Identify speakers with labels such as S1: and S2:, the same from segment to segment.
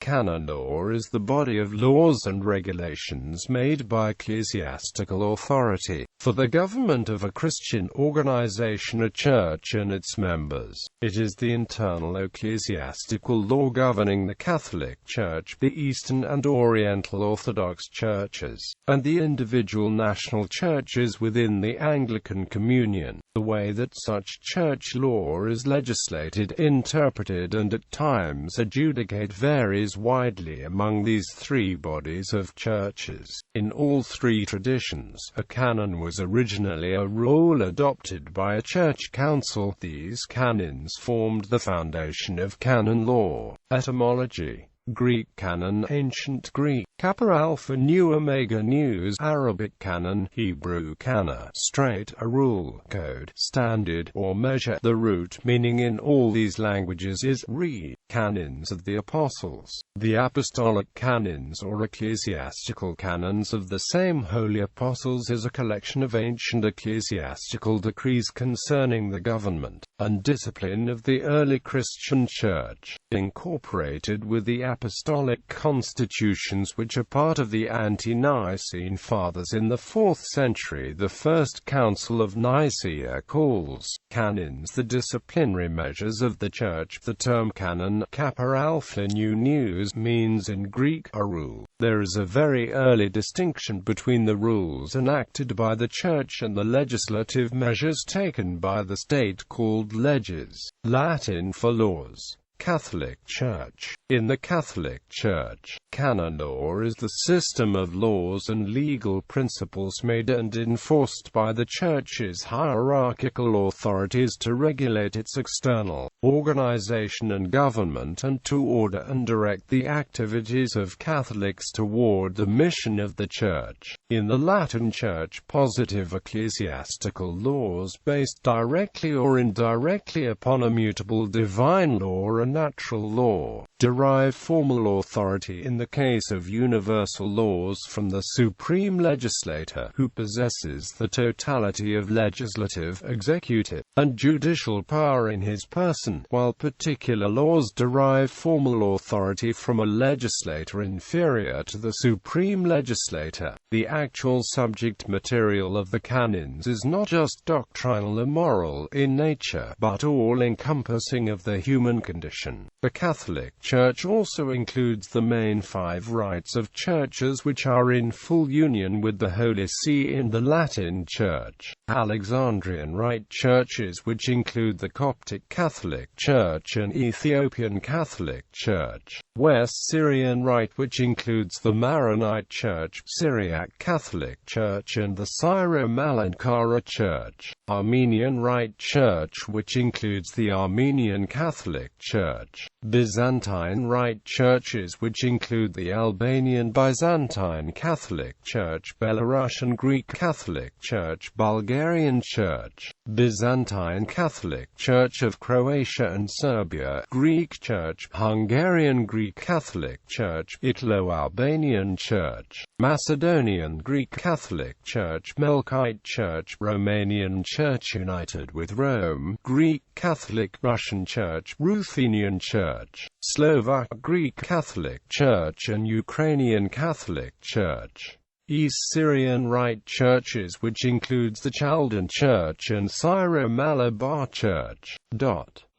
S1: canon law is the body of laws and regulations made by ecclesiastical authority for the government of a Christian organization, a church, and its members. It is the internal ecclesiastical law governing the Catholic Church, the Eastern and Oriental Orthodox churches, and the individual national churches within the Anglican Communion. The way that such church law is legislated, interpreted, and at times adjudicated varies widely among these three bodies of churches. In all three traditions, a canon was originally a rule adopted by a church council. These canons formed the foundation of canon law. Etymology: Greek canon, Ancient Greek, Kappa Alpha Nu Omega News, Arabic canon, Hebrew kana, straight, a rule, code, standard, or measure. The root meaning in all these languages is re. Canons of the Apostles. The apostolic canons or ecclesiastical canons of the same holy apostles is a collection of ancient ecclesiastical decrees concerning the government and discipline of the early Christian Church, incorporated with the apostolic constitutions which are part of the Ante-Nicene Fathers in the 4th century. The First Council of Nicaea calls canons the disciplinary measures of the Church. The term canon, Kappa Alpha Nu News, means in Greek a rule. There is a very early distinction between the rules enacted by the Church and the legislative measures taken by the state called leges, Latin for laws. Catholic Church. In the Catholic Church, canon law is the system of laws and legal principles made and enforced by the Church's hierarchical authorities to regulate its external organization and government, and to order and direct the activities of Catholics toward the mission of the Church. In the Latin Church, positive ecclesiastical laws based directly or indirectly upon immutable divine law and natural law derive formal authority in the case of universal laws from the supreme legislator, who possesses the totality of legislative, executive, and judicial power in his person, while particular laws derive formal authority from a legislator inferior to the supreme legislator. The actual subject material of the canons is not just doctrinal or moral in nature, but all-encompassing of the human condition. The Catholic Church also includes the main 5 rites of churches which are in full union with the Holy See in the Latin Church. Alexandrian Rite churches, which include the Coptic Catholic Church and Ethiopian Catholic Church. West Syrian Rite, which includes the Maronite Church, Syriac Catholic Church, and the Syro-Malankara Church. Armenian Rite Church, which includes the Armenian Catholic Church. Byzantine Rite churches, which include the Albanian Byzantine Catholic Church, Belarusian Greek Catholic Church, Bulgarian Church, Byzantine Catholic Church of Croatia and Serbia, Greek Church, Hungarian Greek Catholic Church, Italo-Albanian Church, Macedonian Greek Catholic Church, Melkite Church, Romanian Church united with Rome, Greek Catholic Russian Church, Ruthenian Church, Slovak Greek Catholic Church, and Ukrainian Catholic Church. East Syrian Rite churches, which includes the Chaldean Church and Syro-Malabar Church.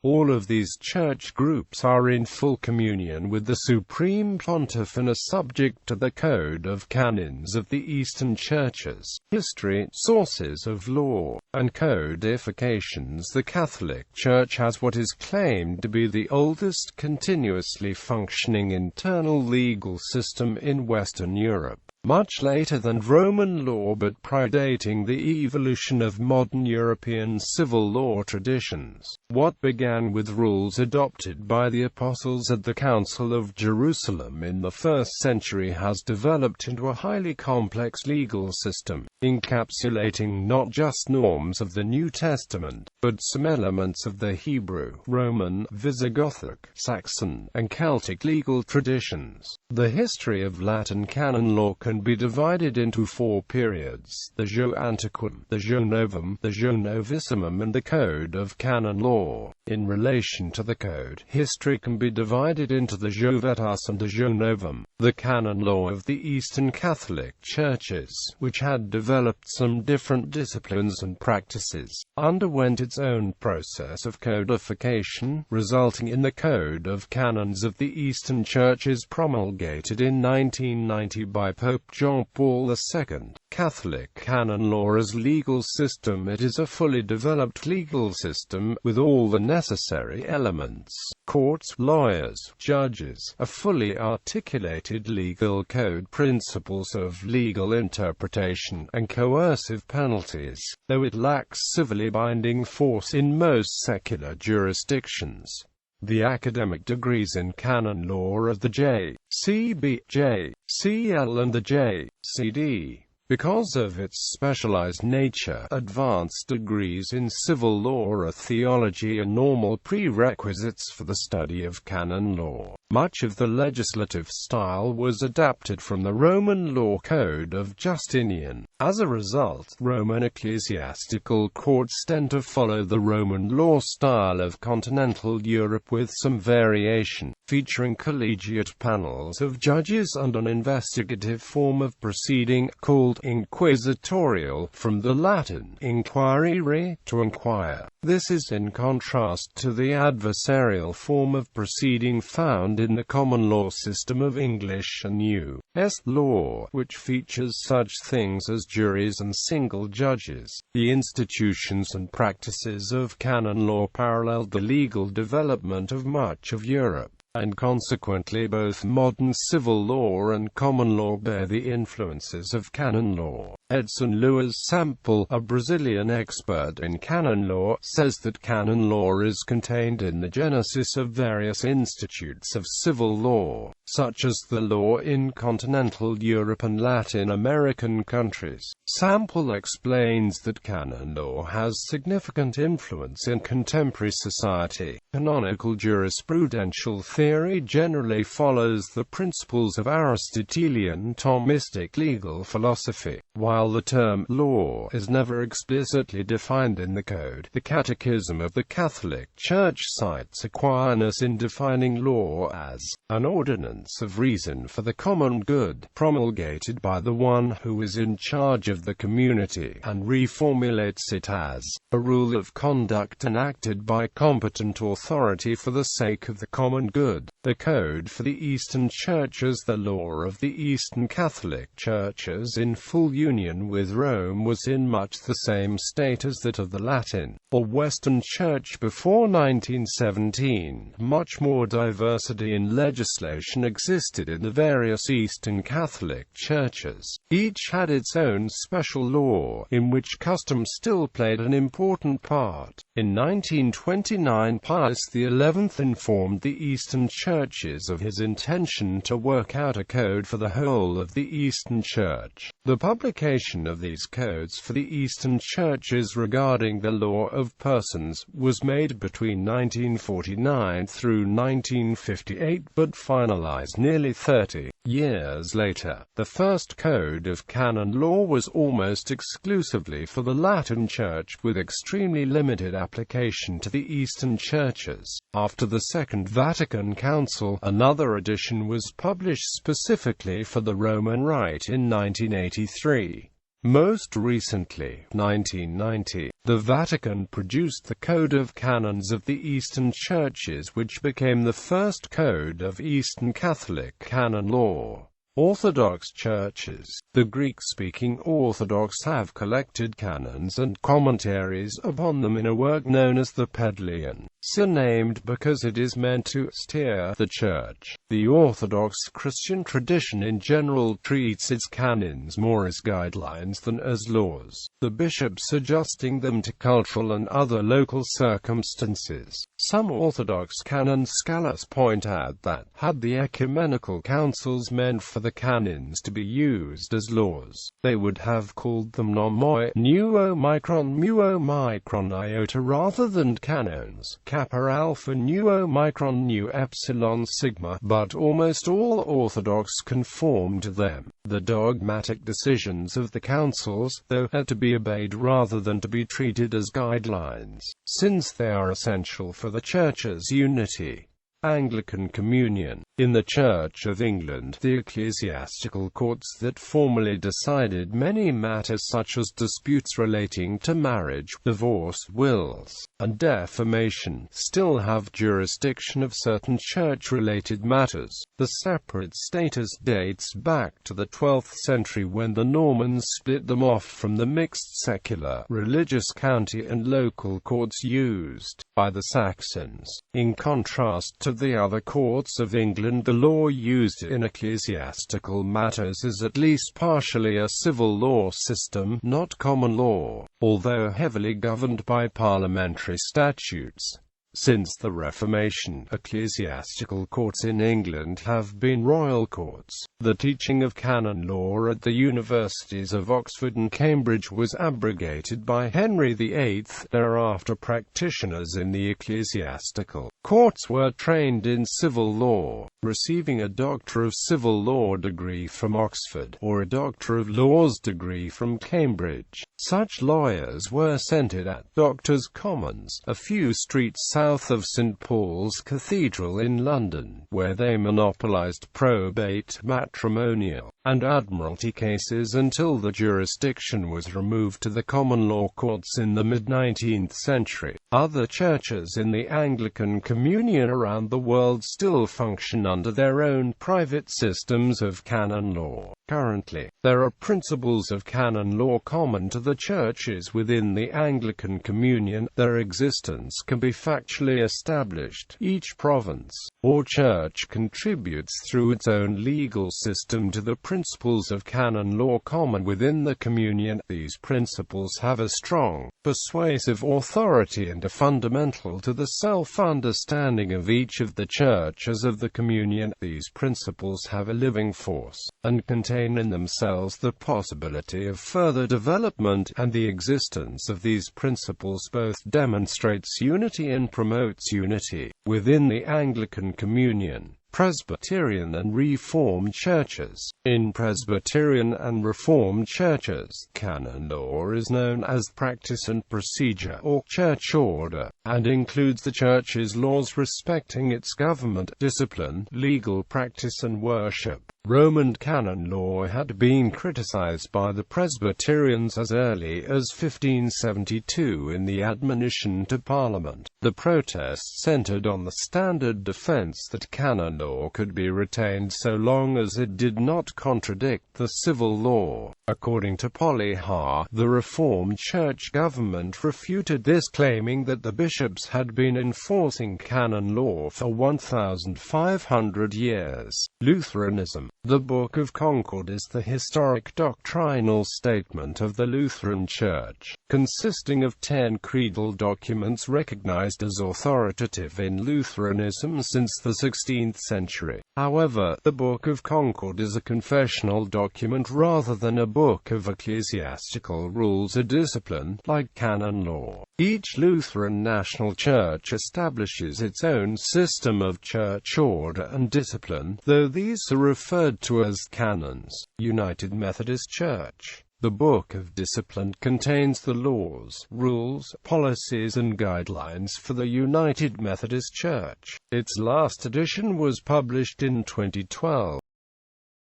S1: All of these church groups are in full communion with the Supreme Pontiff and are subject to the Code of Canons of the Eastern Churches. History, sources of law, and codifications. The Catholic Church has what is claimed to be the oldest continuously functioning internal legal system in Western Europe. Much later than Roman law but predating the evolution of modern European civil law traditions. What began with rules adopted by the Apostles at the Council of Jerusalem in the 1st century has developed into a highly complex legal system, encapsulating not just norms of the New Testament, but some elements of the Hebrew, Roman, Visigothic, Saxon, and Celtic legal traditions. The history of Latin canon law can be divided into four periods: the Jus Antiquum, the Jus Novum, the Jus Novissimum, and the Code of Canon Law. In relation to the code, history can be divided into the Jus Vetus and the Jus Novum. The canon law of the Eastern Catholic Churches, which had developed some different disciplines and practices, underwent its own process of codification, resulting in the Code of Canons of the Eastern Churches promulgated in 1990 by Pope John Paul II. Catholic canon law as legal system. It is a fully developed legal system, with all the necessary elements: courts, lawyers, judges, a fully articulated legal code, principles of legal interpretation, and coercive penalties, though it lacks civilly binding force in most secular jurisdictions. The academic degrees in canon law of the J.C.B., J.C.L. and the J.C.D. Because of its specialized nature, advanced degrees in civil law or theology are normal prerequisites for the study of canon law. Much of the legislative style was adapted from the Roman law code of Justinian. As a result, Roman ecclesiastical courts tend to follow the Roman law style of continental Europe with some variation, featuring collegiate panels of judges and an investigative form of proceeding, called inquisitorial, from the Latin inquirere, to inquire. This is in contrast to the adversarial form of proceeding found in the common law system of English and U.S. law, which features such things as juries and single judges. The institutions and practices of canon law paralleled the legal development of much of Europe, and consequently both modern civil law and common law bear the influences of canon law. Edson Luiz Sample, a Brazilian expert in canon law, says that canon law is contained in the genesis of various institutes of civil law, such as the law in continental Europe and Latin American countries. Sample explains that canon law has significant influence in contemporary society. Canonical jurisprudential theory generally follows the principles of Aristotelian Thomistic legal philosophy. While the term law is never explicitly defined in the code, the Catechism of the Catholic Church cites Aquinas in defining law as an ordinance of reason for the common good, promulgated by the one who is in charge of the community, and reformulates it as a rule of conduct enacted by competent authority for the sake of the common good. The Code for the Eastern Churches, the law of the Eastern Catholic Churches in full union with Rome, was in much the same state as that of the Latin or Western Church before 1917. Much more diversity in legislation existed in the various Eastern Catholic Churches. Each had its own special law, in which custom still played an important part. In 1929, Pius XI informed the Eastern Churches of his intention to work out a code for the whole of the Eastern Church. The publication of these codes for the Eastern Churches regarding the law of persons was made between 1949 through 1958, but finalized nearly 30 years later. The first code of canon law was almost exclusively for the Latin Church, with extremely limited application to the Eastern Churches. After the Second Vatican Council, another edition was published specifically for the Roman Rite in 1983. Most recently, 1990, the Vatican produced the Code of Canons of the Eastern Churches, which became the first code of Eastern Catholic canon law. Orthodox churches. The Greek-speaking Orthodox have collected canons and commentaries upon them in a work known as the Pedleion, so named because it is meant to steer the Church. The Orthodox Christian tradition in general treats its canons more as guidelines than as laws, the bishops adjusting them to cultural and other local circumstances. Some Orthodox canon scholars point out that, had the ecumenical councils meant for for the canons to be used as laws. They would have called them nomoi, nu omicron, mu omicron iota rather than canons, kappa alpha, nu omicron, nu epsilon sigma, but almost all Orthodox conform to them. The dogmatic decisions of the councils, though, are to be obeyed rather than to be treated as guidelines, since they are essential for the Church's unity. Anglican Communion. In the Church of England, the ecclesiastical courts that formerly decided many matters such as disputes relating to marriage, divorce, wills, and defamation, still have jurisdiction of certain church-related matters. The separate status dates back to the 12th century when the Normans split them off from the mixed secular, religious county and local courts used by the Saxons. In contrast to the other courts of England, the law used in ecclesiastical matters is at least partially a civil law system, not common law, although heavily governed by parliamentary statutes. Since the Reformation, ecclesiastical courts in England have been royal courts. The teaching of canon law at the universities of Oxford and Cambridge was abrogated by Henry VIII. Thereafter, practitioners in the ecclesiastical courts were trained in civil law, receiving a Doctor of Civil Law degree from Oxford, or a Doctor of Laws degree from Cambridge. Such lawyers were centred at Doctors' Commons, a few streets south of St. Paul's Cathedral in London, where they monopolised probate, matrimonial, and admiralty cases until the jurisdiction was removed to the common law courts in the mid-19th century. Other churches in the Anglican Communion around the world still function under their own private systems of canon law. Currently, there are principles of canon law common to the churches within the Anglican Communion. Their existence can be factually established. Each province or church contributes through its own legal system to the principles of canon law common within the Communion. These principles have a strong, persuasive authority and are fundamental to the self-understanding of each of the churches of the Communion. These principles have a living force, and contain in themselves the possibility of further development, and the existence of these principles both demonstrates unity and promotes unity. Within the Anglican Communion, Presbyterian and Reformed churches. In Presbyterian and Reformed churches, canon law is known as practice and procedure, or church order, and includes the church's laws respecting its government, discipline, legal practice and worship. Roman canon law had been criticized by the Presbyterians as early as 1572 in the admonition to Parliament. The protests centered on the standard defense that canon law could be retained so long as it did not contradict the civil law. According to Polyhar, the Reformed Church government refuted this, claiming that the bishops had been enforcing canon law for 1,500 years. Lutheranism. The Book of Concord is the historic doctrinal statement of the Lutheran Church, consisting of 10 creedal documents recognized as authoritative in Lutheranism since the 16th century. However, the Book of Concord is a confessional document rather than a book of ecclesiastical rules or discipline, like canon law. Each Lutheran national church establishes its own system of church order and discipline, though these are referred to as canons. United Methodist Church. The Book of Discipline contains the laws, rules, policies and guidelines for the United Methodist Church. Its last edition was published in 2012.